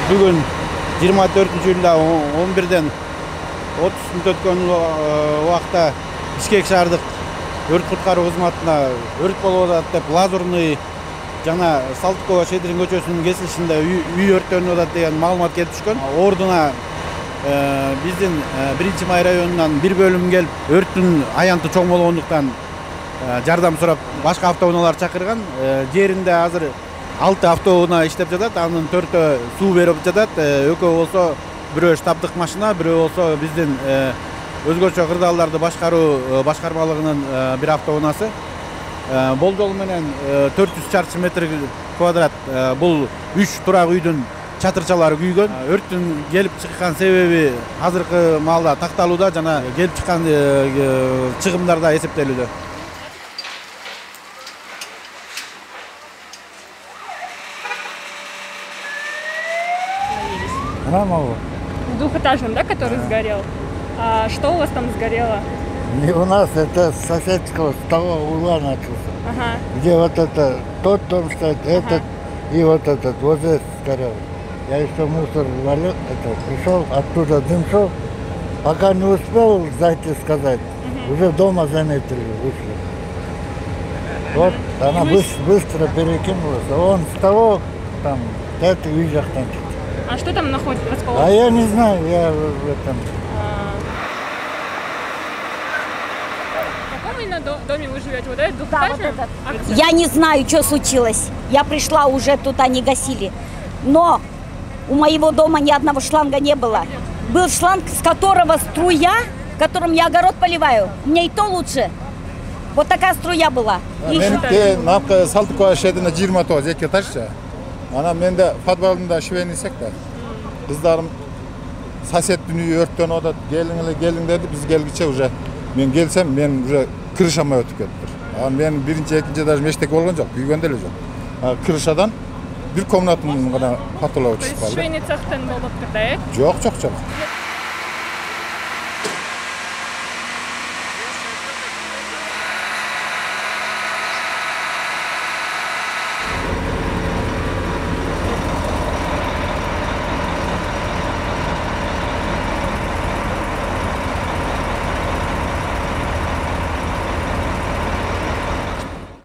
Bugün 24-iyulda 11'den 30 күн өткөн убакта Бишкек шаардык өрт куткаруу кызматына өрт болуп атат деп Лазурный жана Салтыкова Шедрин көчөсүнүн кесилишинде үй өрттөнүп атат деген маалымат келип түшкөн. Ордуна биздин 1-Май районунан бир бөлүм келип, өрттүн аянты чоң болгондуктан жардам сурап башка автоунаалар чакырган. Жеринде азыр 6 автоунаа иштеп жатат, анын 4-өө суу берип жатат. Экөө болсо бирөө штабдык машина, бирөө болсо биздин өзгөчө кырдаалдарды башкаруу башкармалыгынын бир автоунаасы. Болжол менен 400 чарчы метр квадрат бул 3 турак үйдүн чатырчалары күйгөн. Өрттүн келип чыккан себеби азыркы маалда такталууда жана келип чыккан чыгымдар да эсептелүүдө. В двухэтажном, да, который сгорел? А что у вас там сгорело? Не у нас, это с соседского, с того угла начался. Ага. Где вот это, тот дом стоит, этот и вот этот, вот здесь сгорел. Я еще мусор валил, пришел, оттуда дым шел. Пока не успел зайти сказать, уже дома заметили, вышли. Вот, она быстро перекинулась. Он с того, там, это вижу, там. А что там находится? Расположено? А я не знаю, я в этом. В каком именно доме вы живете? Вот этот Да, двухэтажный? вот этот. Я не знаю, что случилось. Я пришла, уже тут они гасили. Но у моего дома ни одного шланга не было. Был шланг, с которого струя, которым я огород поливаю. Мне и то лучше. Вот такая струя была. Менде напка Салтыкова Шедрин 29 2 этажча. Ана менде подвалында швейнисек да. Кыздарым соседтин үйү өрттөнүп атат. Келиң деди, биз келгиче уже мен келсем, мен уже крышамай өтүп кетиптир. Мен биринчи, экинчи этаж мештек болгон жок, күйгөн деле жок. Крышадан бир комнатаны гана патолоо чыгып калды. Швейный цехтен болуптур да, э? Жок.